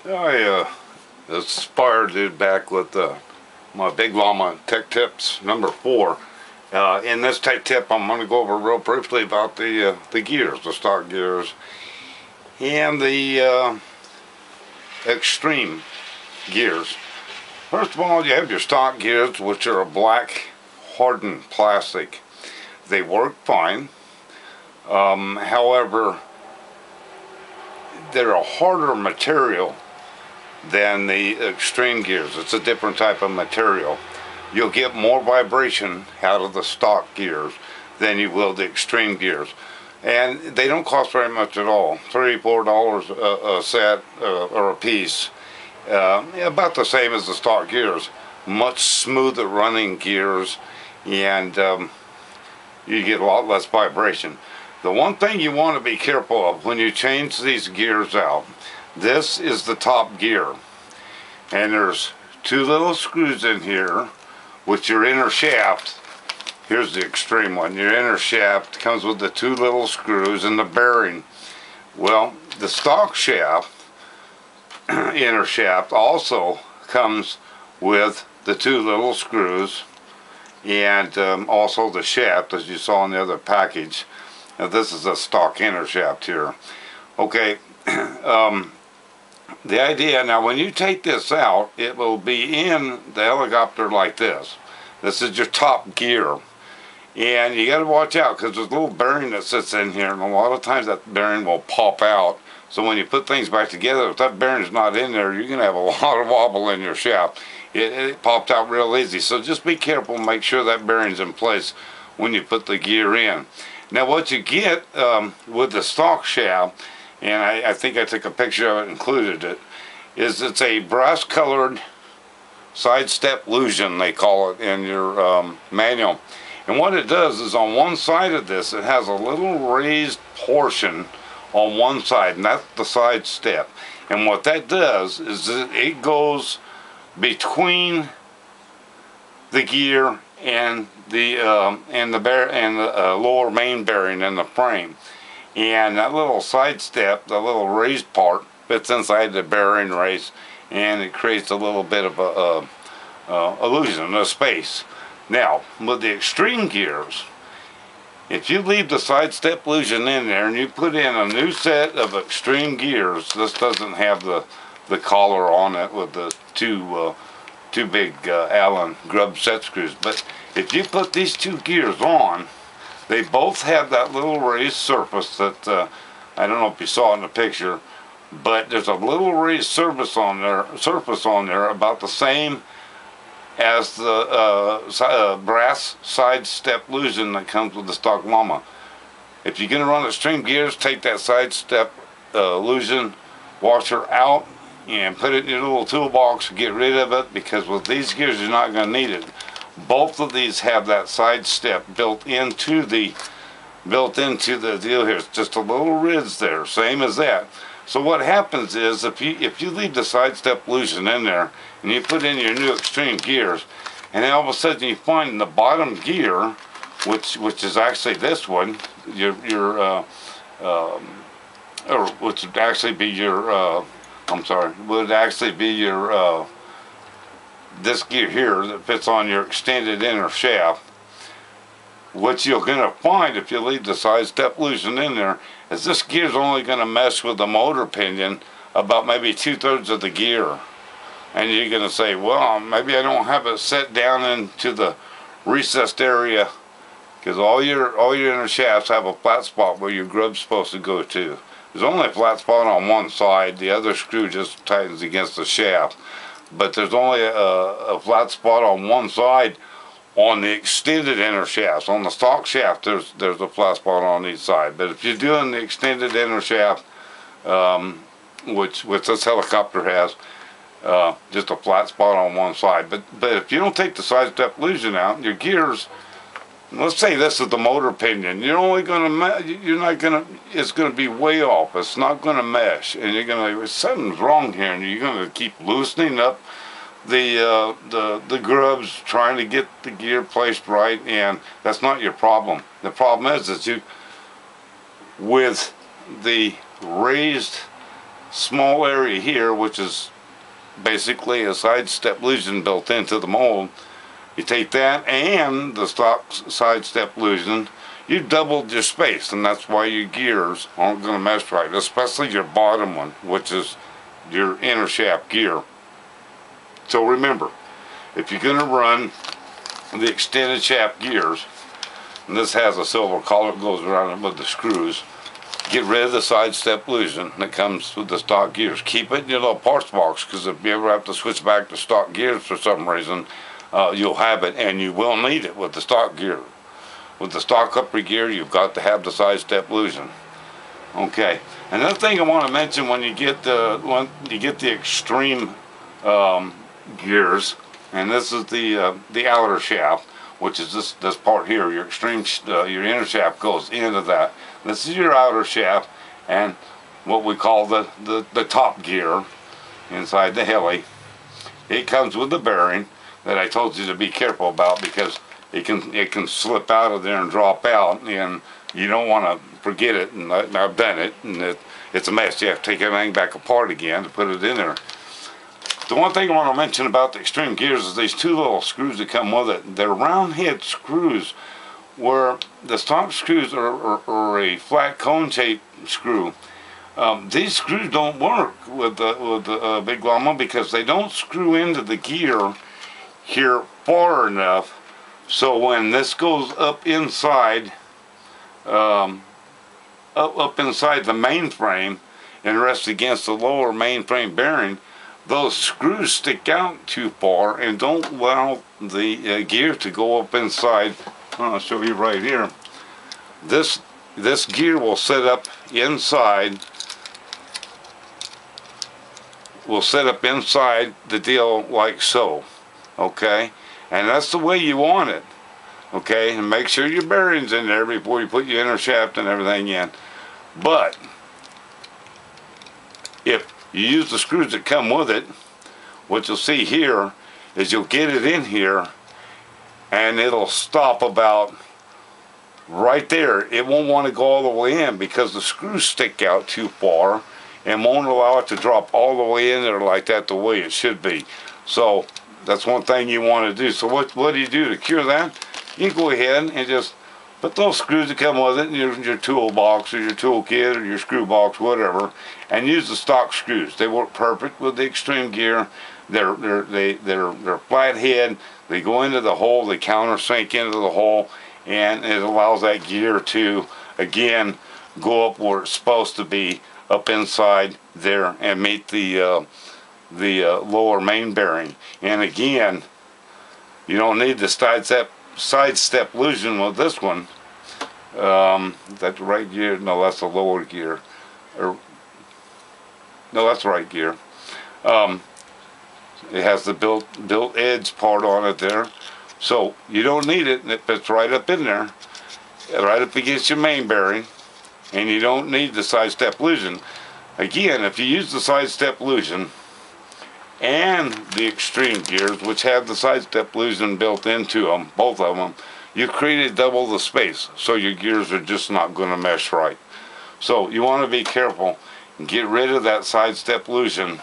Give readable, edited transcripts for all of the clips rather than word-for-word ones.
I inspired it back with my big Lama Tech Tips #4. In this tech tip, I'm going to go over real briefly about the gears, the stock gears, and the extreme gears. First of all, you have your stock gears, which are a black hardened plastic. They work fine. However, they're a harder material than the extreme gears. It's a different type of material. You'll get more vibration out of the stock gears than you will the extreme gears, and they don't cost very much at all. $3-4 a set or a piece, about the same as the stock gears. Much smoother running gears, and you get a lot less vibration. The one thing you want to be careful of when you change these gears out, this is the top gear, and there's two little screws in here with your inner shaft. Here's the extreme one. Your inner shaft comes with the two little screws and the bearing. Well, the stock shaft, inner shaft, also comes with the two little screws and also the shaft, as you saw in the other package. Now, this is a stock inner shaft here. Okay, the idea, now when you take this out, it will be in the helicopter like this. This is your top gear. And you got to watch out because there's a little bearing that sits in here, and a lot of times that bearing will pop out. So when you put things back together, if that bearing is not in there, you're going to have a lot of wobble in your shaft. It popped out real easy. So just be careful and make sure that bearing's in place when you put the gear in. Now what you get with the stock shaft, and I think I took a picture of it and included it, is it's a brass colored side step lusion, they call it in your manual. And what it does is on one side of this, it has a little raised portion on one side, and that's the side step. And what that does is that it goes between the gear and the lower main bearing in the frame, and that little side step, the little raised part, fits inside the bearing race, and it creates a little bit of a illusion of space. Now with the extreme gears, if you leave the side step illusion in there and you put in a new set of extreme gears, this doesn't have the collar on it with the two big Allen grub set screws, but if you put these two gears on, they both have that little raised surface that I don't know if you saw in the picture, but there's a little raised surface on there about the same as the brass side step lusion that comes with the stock Lama. If you're going to run extreme gears, take that side step lusion washer out and put it in your little toolbox, get rid of it, because with these gears you're not going to need it. Both of these have that side step built into the deal here. It's just a little ridge there, same as that. So what happens is if you leave the side step lusion in there and you put in your new extreme gears, and then all of a sudden you find in the bottom gear, which is actually this one, or which would actually be your this gear here that fits on your extended inner shaft. What you're going to find if you leave the side step lusion in there is this gear is only going to mesh with the motor pinion about maybe 2/3 of the gear. And you're going to say, well, maybe I don't have it set down into the recessed area, because all your inner shafts have a flat spot where your grub's supposed to go to. There's only a flat spot on one side. The other screw just tightens against the shaft. But there's only a flat spot on one side on the extended inner shafts. On the stock shaft, there's a flat spot on each side. But if you're doing the extended inner shaft, which this helicopter has, just a flat spot on one side. But if you don't take the side step lusion out, your gears, let's say this is the motor pinion, it's going to be way off. It's not going to mesh, and you're going to, something's wrong here, and you're going to keep loosening up the grubs trying to get the gear placed right, and that's not your problem. The problem is that with the raised small area here, which is basically a side step lumen built into the mold. You take that and the stock side step lumen, you've doubled your space, and that's why your gears aren't going to mesh right, especially your bottom one, which is your inner shaft gear. So remember, if you're going to run the extended shaft gears, and this has a silver collar that goes around it with the screws, get rid of the side step lumen that comes with the stock gears. Keep it in your little parts box, because if you ever have to switch back to stock gears for some reason, you'll have it, and you will need it with the stock gear. With the stock upper gear, you've got to have the side step lumen. Okay. Another thing I want to mention, when you get the extreme gears, and this is the outer shaft, which is this part here. Your extreme, your inner shaft goes into that. This is your outer shaft, and what we call the top gear inside the heli. It comes with the bearing that I told you to be careful about, because it can slip out of there and drop out, and you don't want to forget it. And I've done it, and it's a mess. You have to take everything back apart again to put it in there. The one thing I want to mention about the extreme gears is these two little screws that come with it. They're round head screws, where the stock screws are a flat cone shaped screw. These screws don't work with the big Lama, because they don't screw into the gear here far enough, so when this goes up inside up inside the mainframe and rests against the lower mainframe bearing, those screws stick out too far and don't allow the gear to go up inside. I'll show you right here. This gear will sit up inside. Will sit up inside the deal like so. Okay, and that's the way you want it. Okay, and make sure your bearing's in there before you put your inner shaft and everything in. But if you use the screws that come with it, what you'll see here is you'll get it in here, and it'll stop about right there. It won't want to go all the way in, because the screws stick out too far and won't allow it to drop all the way in there like that, the way it should be. So that's one thing you want to do. So what do you do to cure that? You go ahead and just put those screws that come with it in your toolbox or your toolkit or your screw box, whatever, and use the stock screws. They work perfect with the extreme gear. They're flat head. They go into the hole. They countersink into the hole, and it allows that gear to again go up where it's supposed to be, up inside there, and meet the lower main bearing. And again, you don't need the side step lumen with this one. That's the right gear? No, that's the lower gear. No, that's the right gear. It has the built edge part on it there, so you don't need it, and it fits right up in there, right up against your main bearing, and you don't need the side step lumen. Again, if you use the side step lumen and the extreme gears, which have the side step lumen built into them, both of them, you've created double the space, so your gears are just not going to mesh right. So you want to be careful and get rid of that side step lumen,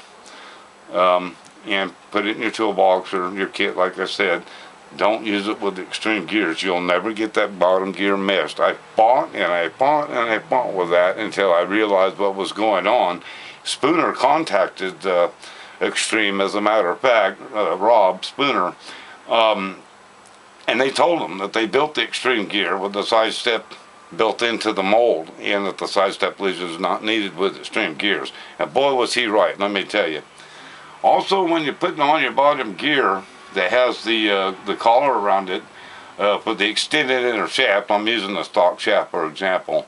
and put it in your toolbox or your kit. Like I said, don't use it with the extreme gears. You'll never get that bottom gear meshed. I fought and I fought and I fought with that until I realized what was going on. Spooner contacted Extreme, as a matter of fact, Rob Spooner, and they told him that they built the extreme gear with the side step built into the mold, and that the side step lumen is not needed with extreme gears. And boy, was he right, let me tell you. Also, when you're putting on your bottom gear that has the collar around it for the extended inner shaft, I'm using the stock shaft for example,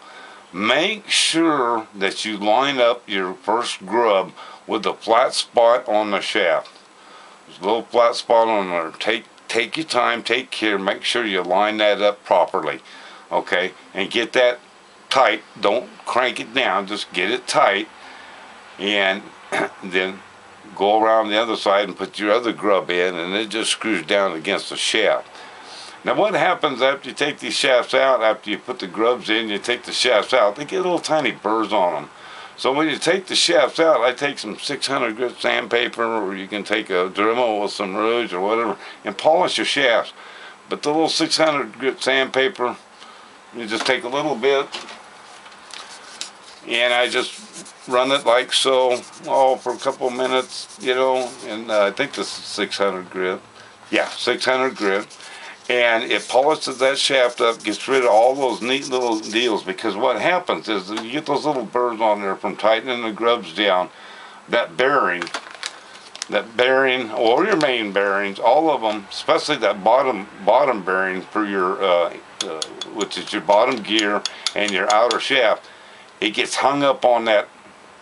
make sure that you line up your first grub with the flat spot on the shaft. There's a little flat spot on there. Take your time, take care, make sure you line that up properly, okay, and get that tight. Don't crank it down, just get it tight, and then go around the other side and put your other grub in, and it just screws down against the shaft. Now what happens after you take these shafts out, after you put the grubs in, you take the shafts out, they get little tiny burrs on them. So when you take the shafts out, I take some 600 grit sandpaper, or you can take a Dremel with some rouge or whatever, and polish your shafts. But the little 600 grit sandpaper, you just take a little bit, and I just run it like so, for a couple minutes, you know, and I think this is 600 grit. Yeah, 600 grit. And it polishes that shaft up, gets rid of all those neat little deals, because what happens is you get those little burrs on there from tightening the grubs down. That bearing, or your main bearings, all of them, especially that bottom bearing for your, which is your bottom gear and your outer shaft, it gets hung up on that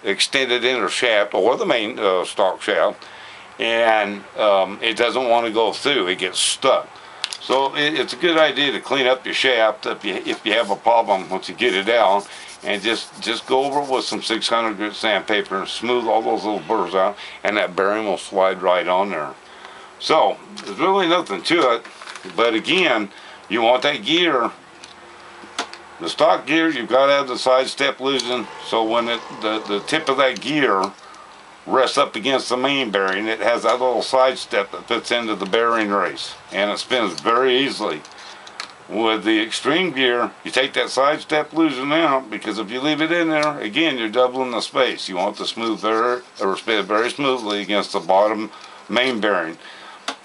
extended inner shaft or the main stock shaft, and it doesn't want to go through. It gets stuck. So it's a good idea to clean up your shaft if you have a problem once you get it out, and just go over it with some 600 grit sandpaper and smooth all those little burrs out, and that bearing will slide right on there. So there's really nothing to it, but again, you want that gear, the stock gear, you've got to have the side step loosened, so when the tip of that gear rests up against the main bearing, it has that little side step that fits into the bearing race, and it spins very easily. With the extreme gear, you take that side step loosen out, because if you leave it in there, again, you're doubling the space. You want to smooth there, or spin very smoothly against the bottom main bearing.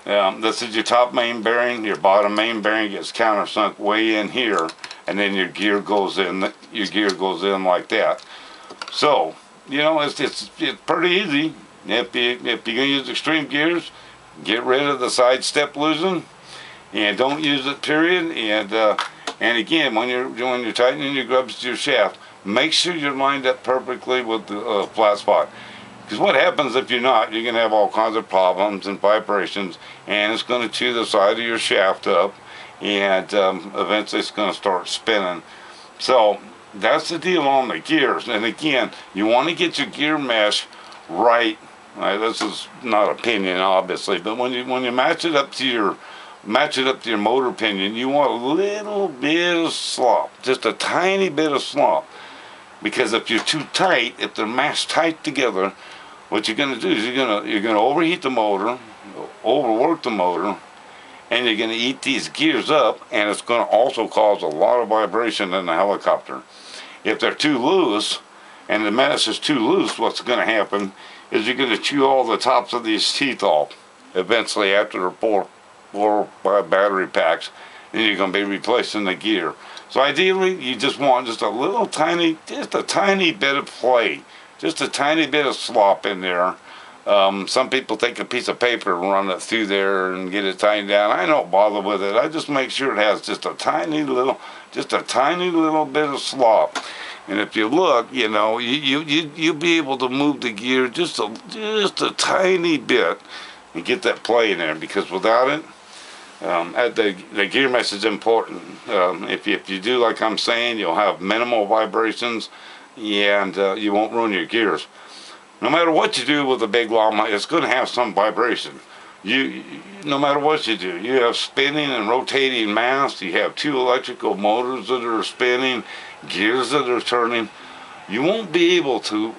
This is your top main bearing. Your bottom main bearing gets countersunk way in here, and then your gear goes in. Your gear goes in like that. So, you know, it's pretty easy. If you're gonna use extreme gears, get rid of the side step loosen, and don't use it. Period. And again, when you're tightening your grubs to your shaft, make sure you're lined up perfectly with the flat spot. Because what happens if you're not? You're gonna have all kinds of problems and vibrations, and it's gonna chew the side of your shaft up, and eventually it's gonna start spinning. So that's the deal on the gears. And again, you want to get your gear mesh right. This is not opinion, obviously, but when you match it up to your motor pinion, you want a little bit of slop, just a tiny bit of slop. Because if you're too tight, if they're mashed tight together, what you're going to do is you're going to overheat the motor, overwork the motor, and you're going to eat these gears up, and it's going to also cause a lot of vibration in the helicopter. If they're too loose, and the mesh is too loose, what's going to happen is you're going to chew all the tops of these teeth off. Eventually, after the four or 5 battery packs, then you're going to be replacing the gear. So ideally, you just want just a tiny bit of play, just a tiny bit of slop in there. Some people take a piece of paper and run it through there and get it tightened down. I don't bother with it. I just make sure it has just a tiny little bit of slop. And if you look, you know, you'll be able to move the gear just a tiny bit and get that play in there. Because without it, the gear mesh is important. If you do like I'm saying, you'll have minimal vibrations, and you won't ruin your gears. No matter what you do with a big Lama, it's going to have some vibration. No matter what you do, you have spinning and rotating mass, you have 2 electrical motors that are spinning, gears that are turning. You won't be able to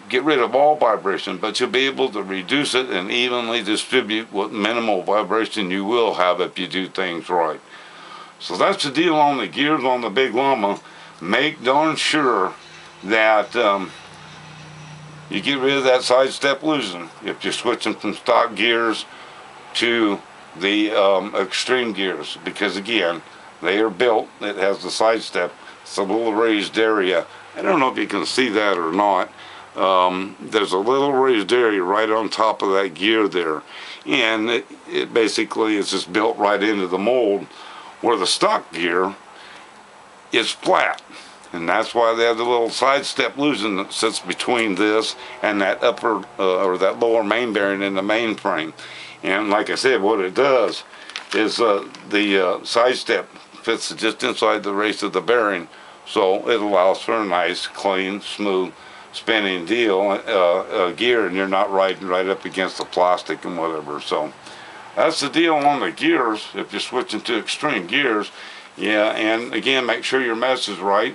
get rid of all vibration, but you'll be able to reduce it and evenly distribute what minimal vibration you will have if you do things right. So that's the deal on the gears on the big Lama. Make darn sure that you get rid of that side step loosen if you're switching from stock gears to the extreme gears, because again, they are built, it has the side step, it's a little raised area. I don't know if you can see that or not. There's a little raised area right on top of that gear there, and it basically is just built right into the mold, where the stock gear is flat. And that's why they have the little side step loosen that sits between this and that upper or that lower main bearing in the main frame. And like I said, what it does is the side step fits just inside the race of the bearing, so it allows for a nice, clean, smooth spinning deal gear, and you're not riding right up against the plastic and whatever. So that's the deal on the gears if you're switching to extreme gears. Yeah, and again, make sure your mesh is right.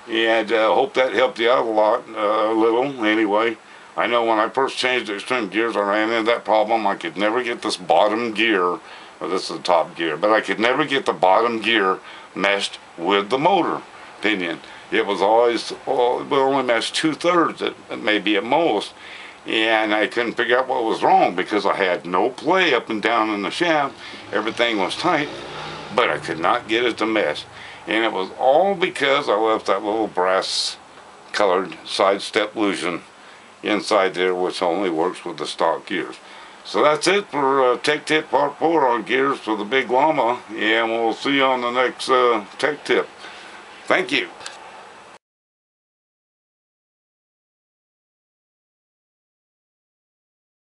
And hope that helped you out a little anyway. I know when I first changed the extreme gears, I ran into that problem. I could never get this bottom gear, or this is the top gear, but I could never get the bottom gear meshed with the motor pinion. It was always, well, it only meshed 2/3, maybe at most. And I couldn't figure out what was wrong because I had no play up and down in the shaft. Everything was tight, but I could not get it to mesh. And it was all because I left that little brass colored side step lumen inside there, which only works with the stock gears. So that's it for Tech Tip Part 4 on gears for the big Lama, and we'll see you on the next Tech Tip. Thank you.